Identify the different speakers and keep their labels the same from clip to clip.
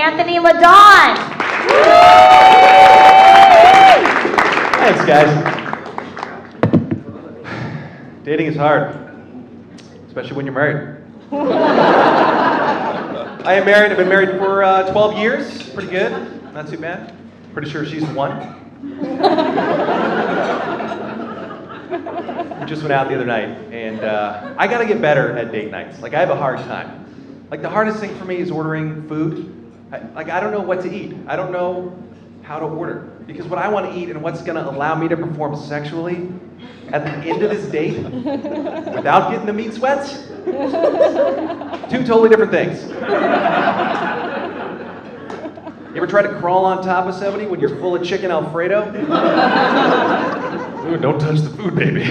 Speaker 1: Anthony LeDonne.
Speaker 2: Thanks, guys. Dating is hard, especially when you're married. I am married. I've been married for 12 years. Pretty good. Not too bad. Pretty sure she's the one. We just went out the other night, and I got to get better at date nights. Like, I have a hard time. Like, the hardest thing for me is ordering food. I don't know what to eat. I don't know how to order. Because what I want to eat and what's going to allow me to perform sexually at the end of this date, without getting the meat sweats, two totally different things. You ever try to crawl on top of somebody when you're full of chicken Alfredo? Ooh, don't touch the food, baby.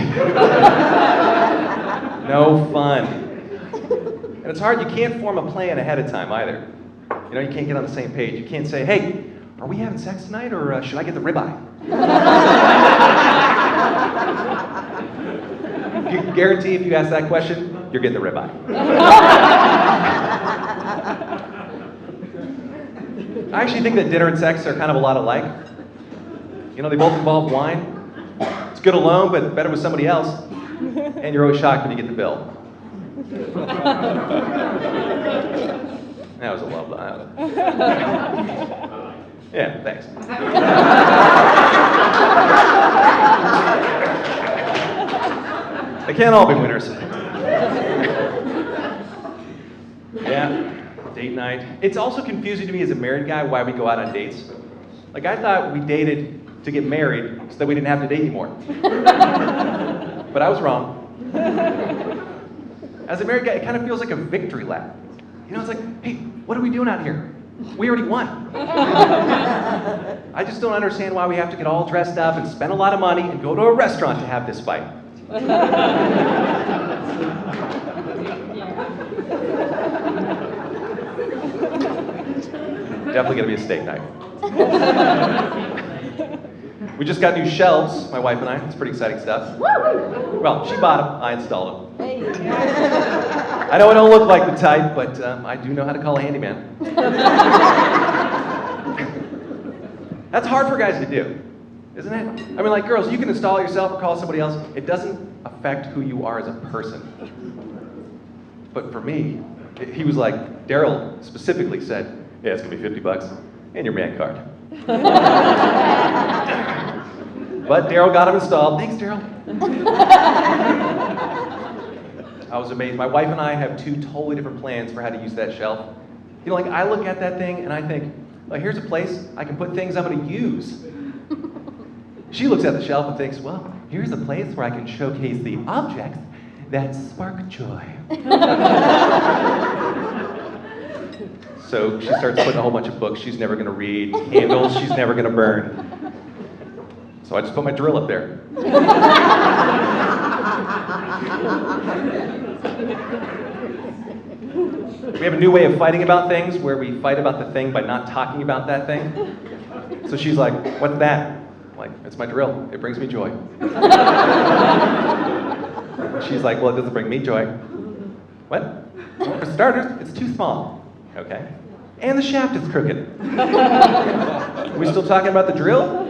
Speaker 2: No fun. And it's hard, you can't form a plan ahead of time either. You know, you can't get on the same page. You can't say, hey, are we having sex tonight, or should I get the ribeye? You guarantee if you ask that question, you're getting the ribeye. I actually think that dinner and sex are kind of a lot alike. You know, they both involve wine. It's good alone, but better with somebody else. And you're always shocked when you get the bill. That was a love line. Yeah, thanks. They can't all be winners. Yeah, date night. It's also confusing to me as a married guy why we go out on dates. Like, I thought we dated to get married so that we didn't have to date anymore. But I was wrong. As a married guy, it kind of feels like a victory lap. You know, it's like, hey, what are we doing out here? We already won. I just don't understand why we have to get all dressed up and spend a lot of money and go to a restaurant to have this fight. Definitely gonna be a steak night. We just got new shelves, my wife and I. It's pretty exciting stuff. Well, she bought them, I installed them. I know I don't look like the type, but I do know how to call a handyman. That's hard for guys to do, isn't it? I mean, like, girls, you can install it yourself or call somebody else. It doesn't affect who you are as a person. But for me, he was like, Daryl specifically said, yeah, it's gonna be $50 and your man card. But Daryl got them installed. Thanks, Daryl. I was amazed. My wife and I have two totally different plans for how to use that shelf. You know, like, I look at that thing and I think, well, here's a place I can put things I'm gonna use. She looks at the shelf and thinks, well, here's a place where I can showcase the objects that spark joy. So she starts putting a whole bunch of books she's never gonna read, candles she's never gonna burn. So I just put my drill up there. We have a new way of fighting about things where we fight about the thing by not talking about that thing. So she's like, what's that? I'm like, it's my drill. It brings me joy. She's like, well, it doesn't bring me joy. What? Well, for starters, it's too small. Okay. And the shaft is crooked. Are we still talking about the drill?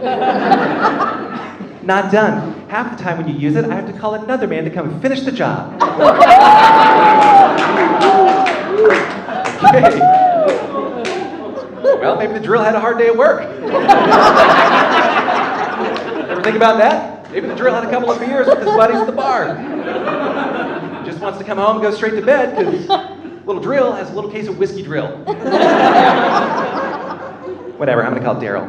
Speaker 2: Not done. Half the time when you use it, I have to call another man to come and finish the job. Okay. Well, maybe the drill had a hard day at work. Ever think about that? Maybe the drill had a couple of beers with his buddies at the bar. Just wants to come home and go straight to bed because little drill has a little case of whiskey drill. Whatever, I'm gonna call Daryl.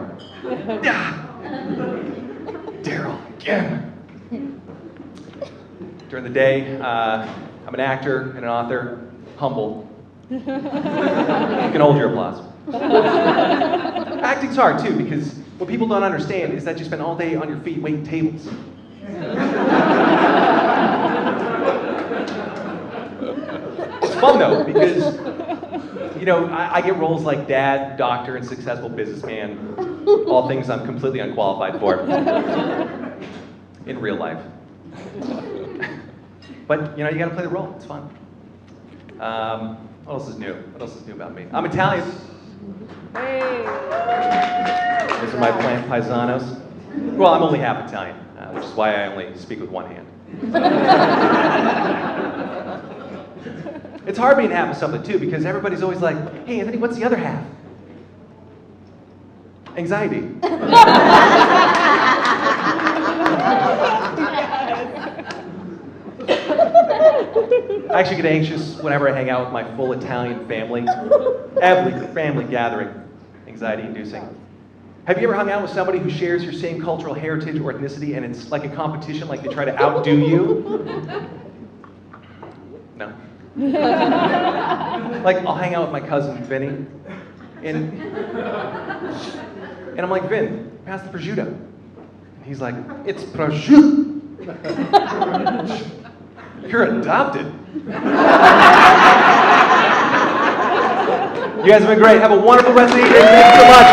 Speaker 2: Daryl, again. During the day, I'm an actor and an author, humble. You can hold your applause. Acting's hard too, because what people don't understand is that you spend all day on your feet waiting tables. It's fun though, because you know, I get roles like dad, doctor, and successful businessman, all things I'm completely unqualified for in real life. But you know, you gotta play the role, it's fun. What else is new? What else is new about me? I'm Italian. Those are my plant paisanos. Well, I'm only half Italian, which is why I only speak with one hand. It's hard being half of something too, because everybody's always like, "Hey, Anthony, what's the other half?" Anxiety. I actually get anxious whenever I hang out with my full Italian family. Every family gathering, anxiety-inducing. Have you ever hung out with somebody who shares your same cultural heritage or ethnicity and it's like a competition, like they try to outdo you? No. Like, I'll hang out with my cousin, Vinny, and I'm like, "Vin, pass the prosciutto." And he's like, "It's prosciutto." You're adopted. You guys have been great. Have a wonderful rest of the evening. Thank you so much.